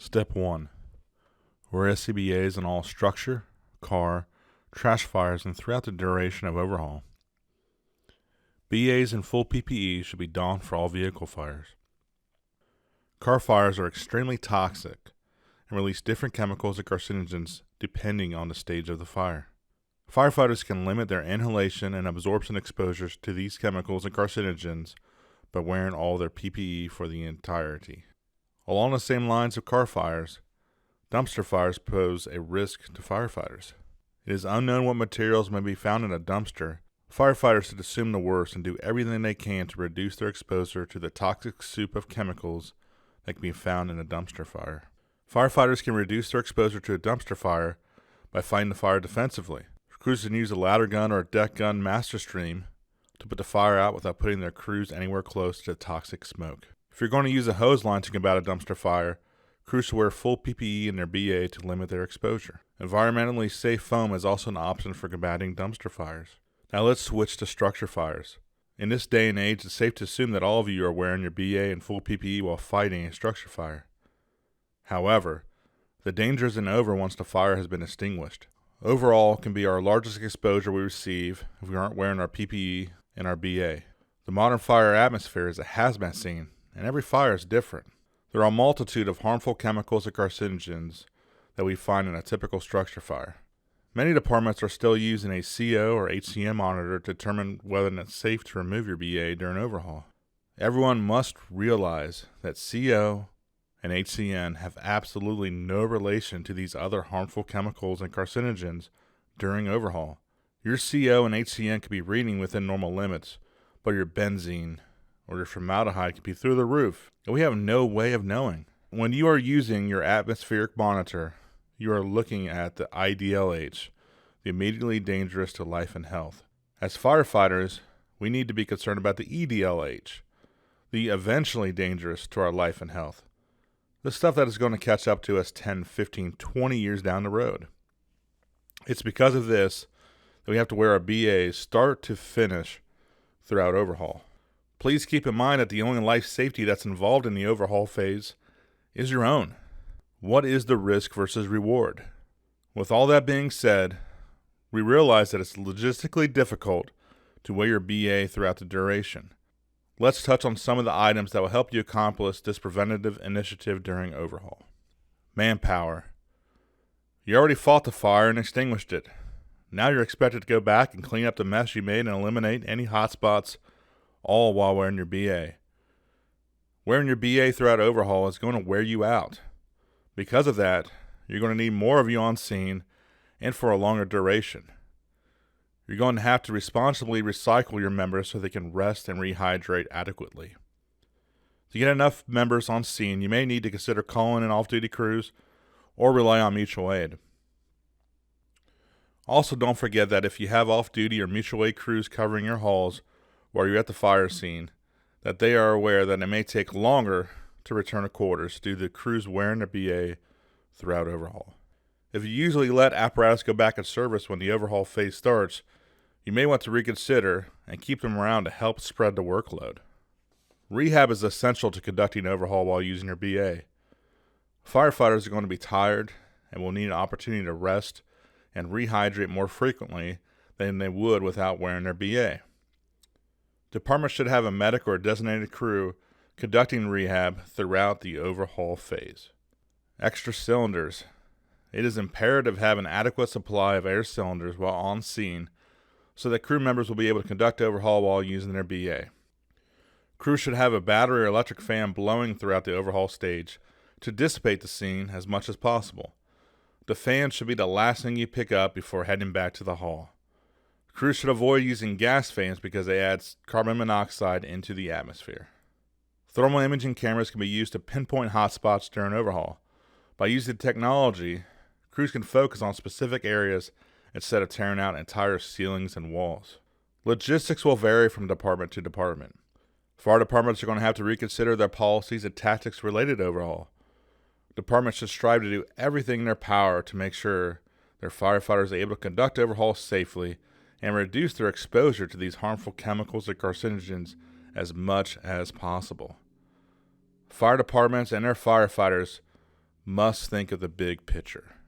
Step 1. Wear SCBAs on all structure, car, trash fires, and throughout the duration of overhaul. BAs in full PPE should be donned for all vehicle fires. Car fires are extremely toxic and release different chemicals and carcinogens depending on the stage of the fire. Firefighters can limit their inhalation and absorption exposures to these chemicals and carcinogens by wearing all their PPE for the entirety. Along the same lines of car fires, dumpster fires pose a risk to firefighters. It is unknown what materials may be found in a dumpster. Firefighters should assume the worst and do everything they can to reduce their exposure to the toxic soup of chemicals that can be found in a dumpster fire. Firefighters can reduce their exposure to a dumpster fire by fighting the fire defensively. Crews can use a ladder gun or a deck gun master stream to put the fire out without putting their crews anywhere close to the toxic smoke. If you're going to use a hose line to combat a dumpster fire, crews should wear full PPE in their BA to limit their exposure. Environmentally safe foam is also an option for combating dumpster fires. Now let's switch to structure fires. In this day and age, it's safe to assume that all of you are wearing your BA and full PPE while fighting a structure fire. However, the danger isn't over once the fire has been extinguished. Overall can be our largest exposure we receive if we aren't wearing our PPE and our BA. The modern fire atmosphere is a hazmat scene, and every fire is different. There are a multitude of harmful chemicals and carcinogens that we find in a typical structure fire. Many departments are still using a CO or HCM monitor to determine whether it's safe to remove your BA during overhaul. Everyone must realize that CO and HCN have absolutely no relation to these other harmful chemicals and carcinogens during overhaul. Your CO and HCN could be reading within normal limits, but your benzene or your formaldehyde could be through the roof, and we have no way of knowing. When you are using your atmospheric monitor, you are looking at the IDLH, the immediately dangerous to life and health. As firefighters, we need to be concerned about the EDLH, the eventually dangerous to our life and health. The stuff that is going to catch up to us 10, 15, 20 years down the road. It's because of this that we have to wear our BAs start to finish throughout overhaul. Please keep in mind that the only life safety that's involved in the overhaul phase is your own. What is the risk versus reward? With all that being said, we realize that it's logistically difficult to wear your BA throughout the duration. Let's touch on some of the items that will help you accomplish this preventative initiative during overhaul. Manpower. You already fought the fire and extinguished it. Now you're expected to go back and clean up the mess you made and eliminate any hotspots, all while wearing your BA. Wearing your BA throughout overhaul is going to wear you out. Because of that, you're going to need more of you on scene and for a longer duration. You're going to have to responsibly recycle your members so they can rest and rehydrate adequately. To get enough members on scene, you may need to consider calling in off-duty crews or rely on mutual aid. Also, don't forget that if you have off-duty or mutual aid crews covering your halls while you're at the fire scene, that they are aware that it may take longer to return to quarters due to the crews wearing their BA throughout overhaul. If you usually let apparatus go back in service when the overhaul phase starts, you may want to reconsider and keep them around to help spread the workload. Rehab is essential to conducting overhaul while using your BA. Firefighters are going to be tired and will need an opportunity to rest and rehydrate more frequently than they would without wearing their BA. Departments should have a medic or a designated crew conducting rehab throughout the overhaul phase. Extra cylinders. It is imperative to have an adequate supply of air cylinders while on scene so that crew members will be able to conduct overhaul while using their BA. Crews should have a battery or electric fan blowing throughout the overhaul stage to dissipate the scene as much as possible. The fan should be the last thing you pick up before heading back to the hall. Crews should avoid using gas fans because they add carbon monoxide into the atmosphere. Thermal imaging cameras can be used to pinpoint hotspots during overhaul. By using technology, crews can focus on specific areas instead of tearing out entire ceilings and walls. Logistics will vary from department to department. Fire departments are going to have to reconsider their policies and tactics related to overhaul. Departments should strive to do everything in their power to make sure their firefighters are able to conduct overhaul safely and reduce their exposure to these harmful chemicals and carcinogens as much as possible. Fire departments and their firefighters must think of the big picture.